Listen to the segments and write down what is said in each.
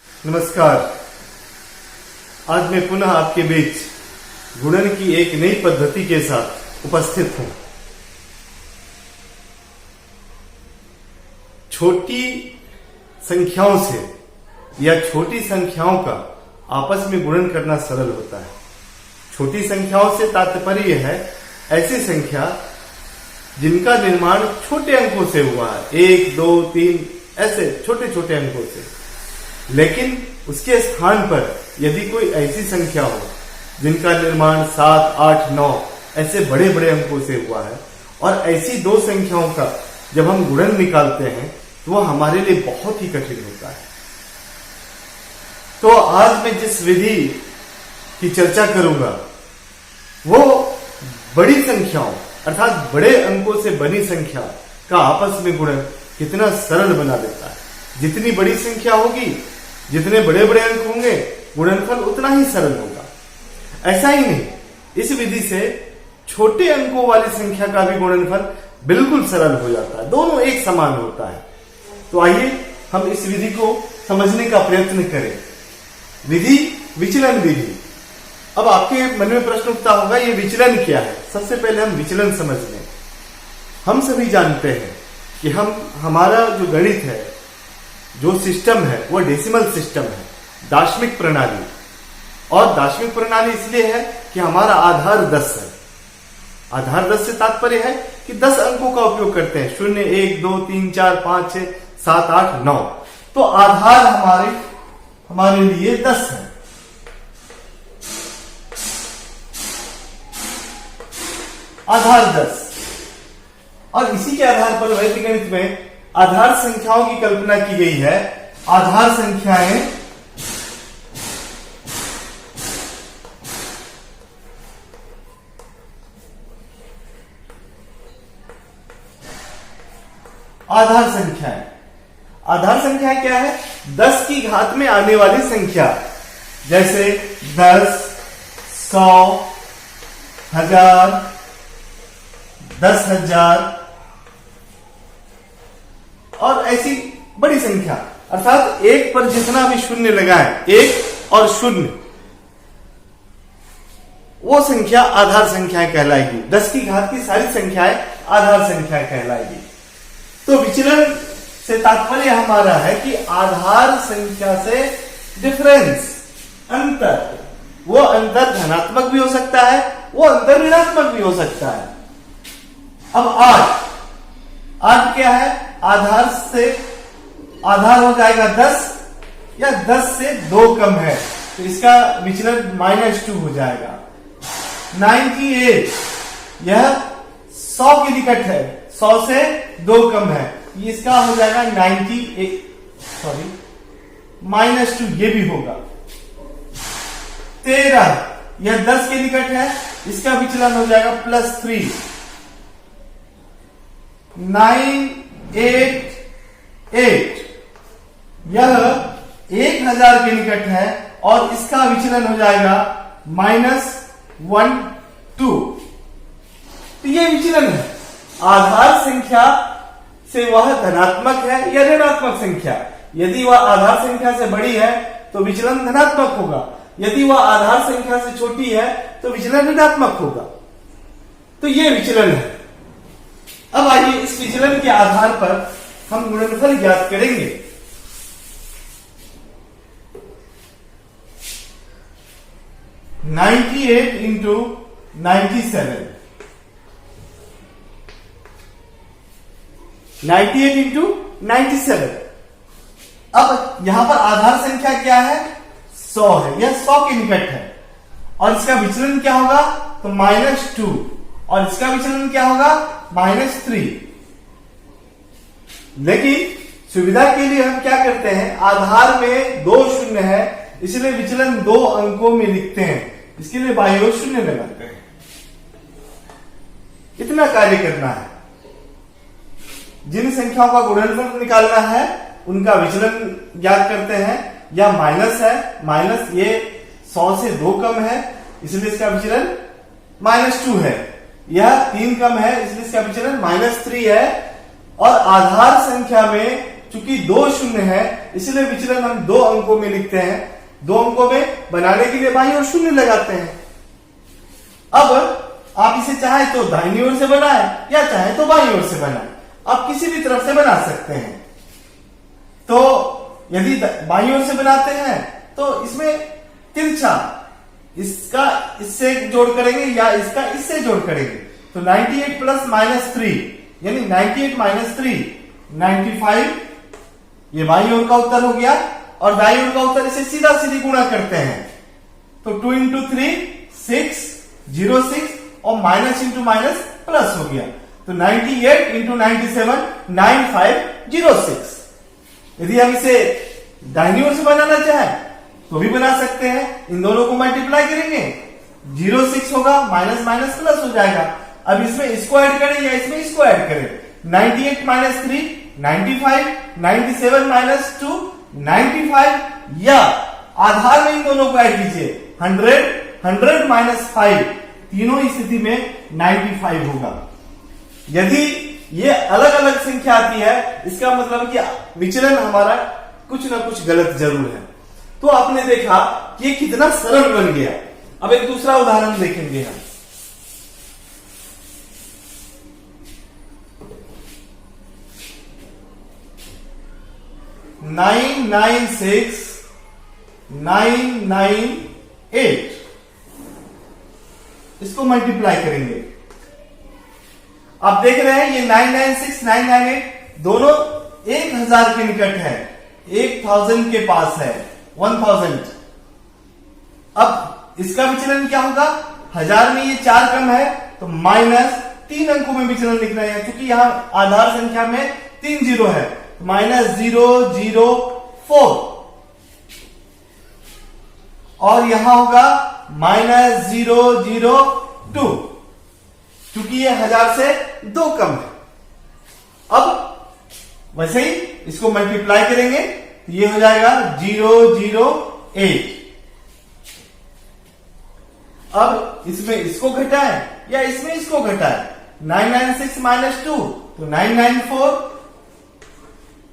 नमस्कार। आज मैं पुनः आपके बीच गुणन की एक नई पद्धति के साथ उपस्थित हूं। छोटी संख्याओं से या छोटी संख्याओं का आपस में गुणन करना सरल होता है। छोटी संख्याओं से तात्पर्य है ऐसी संख्या जिनका निर्माण छोटे अंकों से हुआ है, 1, 2, 3 ऐसे छोटे छोटे अंकों से। लेकिन उसके स्थान पर यदि कोई ऐसी संख्या हो जिनका निर्माण 7, 8, 9 ऐसे बड़े बड़े अंकों से हुआ है और ऐसी दो संख्याओं का जब हम गुणन निकालते हैं तो वह हमारे लिए बहुत ही कठिन होता है। तो आज मैं जिस विधि की चर्चा करूंगा वो बड़ी संख्याओं अर्थात बड़े अंकों से बनी संख्या का आपस में गुणन कितना सरल बना देता है। जितनी बड़ी संख्या होगी, जितने बड़े बड़े अंक होंगे, गुणनफल उतना ही सरल होगा। ऐसा ही नहीं, इस विधि से छोटे अंकों वाली संख्या का भी गुणनफल बिल्कुल सरल हो जाता है, दोनों एक समान होता है। तो आइए हम इस विधि को समझने का प्रयत्न करें। विधि विचलन विधि। अब आपके मन में प्रश्न उठता होगा ये विचलन क्या है। सबसे पहले हम विचलन समझ लें। हम सभी जानते हैं कि हमारा जो गणित है, जो सिस्टम है वो डेसिमल सिस्टम है, दाशमिक प्रणाली। और दाशमिक प्रणाली इसलिए है कि हमारा आधार 10 है। आधार 10 से तात्पर्य है कि 10 अंकों का उपयोग करते हैं, 0, 1, 2, 3, 4, 5, 6, 7, 8, 9। तो आधार हमारे लिए 10 है। आधार 10 और इसी के आधार पर वैदिक गणित में आधार संख्याओं की कल्पना की गई है। आधार संख्याएं आधार संख्याएं क्या है? 10 की घात में आने वाली संख्या, जैसे 10, 100, 1000, 10,000 और ऐसी बड़ी संख्या। अर्थात एक पर जितना भी शून्य लगाए, 1 और 0, वो संख्या आधार संख्याएं कहलाएगी। 10 की घात की सारी संख्याएं आधार संख्याएं कहलाएगी। तो विचलन से तात्पर्य हमारा है कि आधार संख्या से डिफरेंस, अंतर, वो अंतर धनात्मक भी हो सकता है, वो अंतर ऋणात्मक भी हो सकता है। अब 8 क्या है? आधार हो जाएगा 10 या 10 से 2 कम है, तो इसका विचलन -2 हो जाएगा। 98 यह 100 के निकट है, 100 से 2 कम है, इसका हो जाएगा -2, ये भी होगा। 13 यह 10 के निकट है, इसका विचलन हो जाएगा +3। 988 यह 1000 के निकट है और इसका विचलन हो जाएगा -12। तो ये विचलन है। आधार संख्या से वह धनात्मक है या ऋणात्मक संख्या। यदि वह आधार संख्या से बड़ी है तो विचलन धनात्मक होगा, यदि वह आधार संख्या से छोटी है तो विचलन ऋणात्मक होगा। तो ये विचलन है। अब आइए इस विचलन के आधार पर हम गुणनफल ज्ञात करेंगे। (98 into 97) 98 into 97। अब यहां पर आधार संख्या क्या है? 100 है, यह 100 के निकट है और इसका विचलन क्या होगा? तो -2 और इसका विचलन क्या होगा? -3। लेकिन सुविधा के लिए हम क्या करते हैं? आधार में 2 शून्य है, इसलिए विचलन 2 अंकों में लिखते हैं, इसके लिए बाईं ओर 0 लगाते हैं। इतना कार्य करना है। जिन संख्याओं का गुणनफल निकालना है उनका विचलन ज्ञात करते हैं। या माइनस है, माइनस ये 100 से 2 कम है, इसलिए इसका विचलन -2 है। यह 3 कम है, इसलिए इसका विचलन -3 है। और आधार संख्या में चूंकि 2 शून्य है इसलिए विचलन हम 2 अंकों में लिखते हैं। 2 अंकों में बनाने के लिए बाईं ओर शून्य लगाते हैं। अब आप इसे चाहे तो दाहिनी ओर से बनाए या चाहे तो बाईं ओर से बनाए, आप किसी भी तरफ से बना सकते हैं। तो यदि बाईं ओर से बनाते हैं तो इसमें तिरछा इसका इससे जोड़ करेंगे या इसका इससे जोड़ करेंगे, तो 98 प्लस माइनस 3 यानी 98 माइनस 3 95, ये बाईं ओर का उत्तर हो गया। और दाईं ओर का उत्तर इसे सीधा सीधी गुणा करते हैं, तो 2 इंटू 3 6 06 और माइनस इंटू माइनस प्लस हो गया, तो 98 इंटू 97 9506। यदि हम इसे दाहिनी ओर से बनाना चाहें तो भी बना सकते हैं। इन दोनों को मल्टीप्लाई करेंगे 06 होगा, माइनस माइनस प्लस हो जाएगा। अब इसमें इसको ऐड करें या इसमें इसको ऐड करें, 98 माइनस 3 95, 97 माइनस 2 95, या आधार में इन दोनों को ऐड कीजिए 100 100 माइनस 5, तीनों स्थिति में 95 होगा। यदि ये अलग अलग संख्या आती है इसका मतलब कि विचलन हमारा कुछ ना कुछ गलत जरूर है। तो आपने देखा कि ये कितना सरल बन गया। अब एक दूसरा उदाहरण देखेंगे हम। नाइन 996 998, इसको मल्टीप्लाई करेंगे। आप देख रहे हैं ये 996 998 दोनों 1000 के निकट है, 1000 के पास है, 1000। अब इसका विचलन क्या होगा, 1000 में ये 4 कम है तो माइनस 3 अंकों में विचलन लिखना है, क्योंकि यहां आधार संख्या में 3 जीरो है, माइनस 004, और यहां होगा माइनस 002, क्योंकि ये 1000 से 2 कम है। अब वैसे ही इसको मल्टीप्लाई करेंगे तो ये हो जाएगा 008। अब इसमें इसको घटाएं या इसमें इसको घटाएं, 996 माइनस 2 तो 994,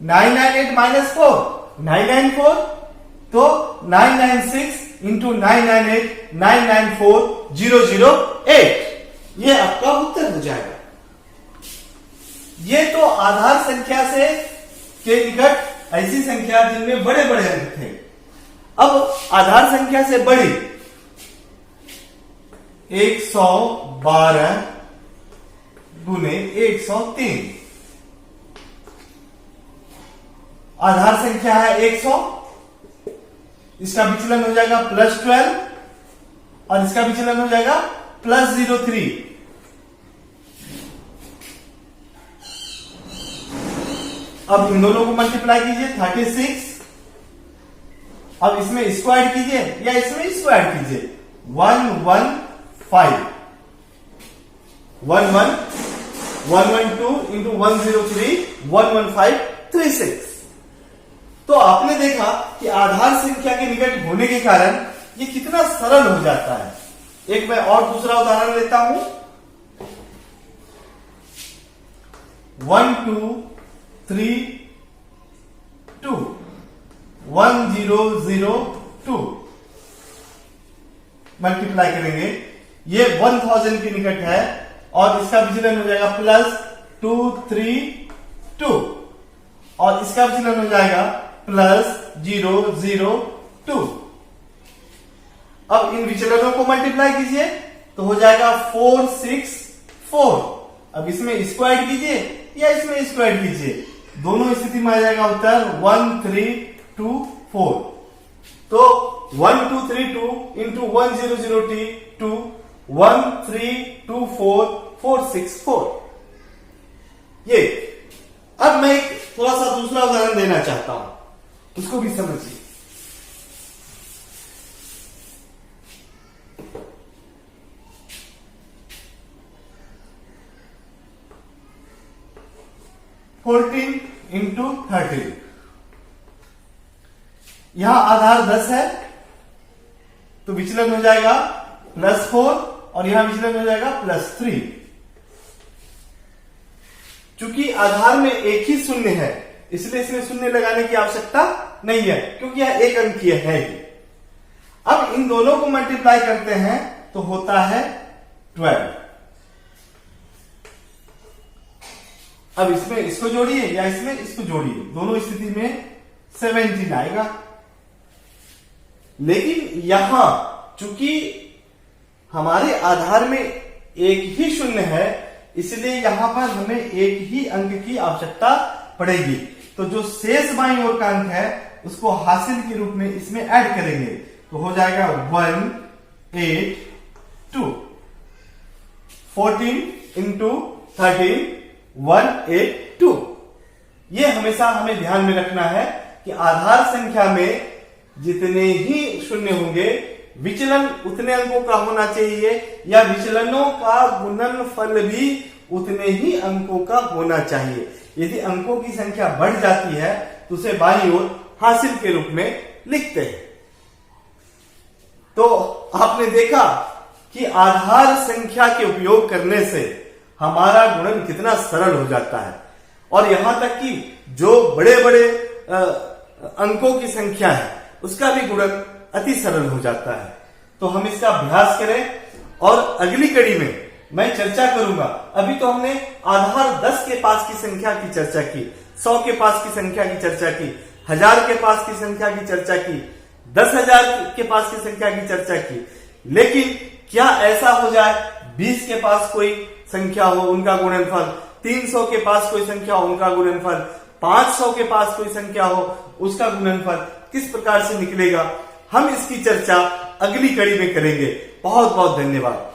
998 माइनस 4 994, तो 996 इंटू 998 994 008, ये आपका उत्तर हो जाएगा। ये तो आधार संख्या से के निकट ऐसी संख्या जिनमें बड़े बड़े अंक थे। अब आधार संख्या से बड़ी 112 गुने 103, आधार संख्या है 100, इसका विचलन हो जाएगा +12 और इसका विचलन हो जाएगा +03। अब इन दोनों को मल्टीप्लाई कीजिए 36, अब इसमें इसको ऐड कीजिए या इसमें इसको ऐड कीजिए 115, 112 इंटू 103 11536। तो आपने देखा कि आधार संख्या के निकट होने के कारण ये कितना सरल हो जाता है। एक मैं और दूसरा उदाहरण लेता हूं, 1 2 3 2 1002 मल्टीप्लाई करेंगे, ये 1000 के निकट है और इसका विचलन हो जाएगा +232 और इसका विचलन हो जाएगा +002। अब इन विचलनों को मल्टीप्लाई कीजिए तो हो जाएगा 464। अब इसमें इसको ऐड कीजिए या इसमें इसको ऐड कीजिए, दोनों स्थिति में आ जाएगा उत्तर 1324। तो 1232 इंटू 1002 1324464। ये अब मैं एक थोड़ा सा दूसरा उदाहरण देना चाहता हूं, उसको भी समझिए। फोर्टीन इंटू 13, यहां आधार 10 है तो विचलन हो जाएगा +4 और यहां विचलन हो जाएगा +3। चूंकि आधार में एक ही शून्य है इसलिए इसमें शून्य लगाने की आवश्यकता नहीं है, क्योंकि यह एक अंकीय है ही। अब इन दोनों को मल्टीप्लाई करते हैं तो होता है 12। अब इसमें इसको जोड़िए या इसमें इसको जोड़िए, दोनों स्थिति में 17 आएगा। लेकिन यहां चूंकि हमारे आधार में एक ही शून्य है, इसलिए यहां पर हमें एक ही अंक की आवश्यकता पड़ेगी। तो जो शेष बाईं ओर का अंक है उसको हासिल के रूप में इसमें ऐड करेंगे तो हो जाएगा 182। 14 इंटू 13 182। ये हमेशा हमें ध्यान में रखना है कि आधार संख्या में जितने ही शून्य होंगे विचलन उतने अंकों का होना चाहिए, या विचलनों का गुणनफल भी उतने ही अंकों का होना चाहिए। यदि अंकों की संख्या बढ़ जाती है तो उसे बाईं ओर हासिल के रूप में लिखते हैं। तो आपने देखा कि आधार संख्या के उपयोग करने से हमारा गुणन कितना सरल हो जाता है, और यहां तक कि जो बड़े बड़े अंकों की संख्या है उसका भी गुणन अति सरल हो जाता है। तो हम इसका अभ्यास करें और अगली कड़ी में मैं चर्चा करूंगा। अभी तो हमने आधार 10 के पास की संख्या की चर्चा की, 100 के पास की संख्या की चर्चा की, 1000 के पास की संख्या की चर्चा की, 10,000 के पास की संख्या की चर्चा की। लेकिन क्या ऐसा हो जाए 20 के पास कोई संख्या हो उनका गुणनफल, 300 के पास कोई संख्या हो उनका गुणनफल, 500 के पास कोई संख्या हो उसका गुणनफल किस प्रकार से निकलेगा, हम इसकी चर्चा अगली कड़ी में करेंगे। बहुत बहुत धन्यवाद।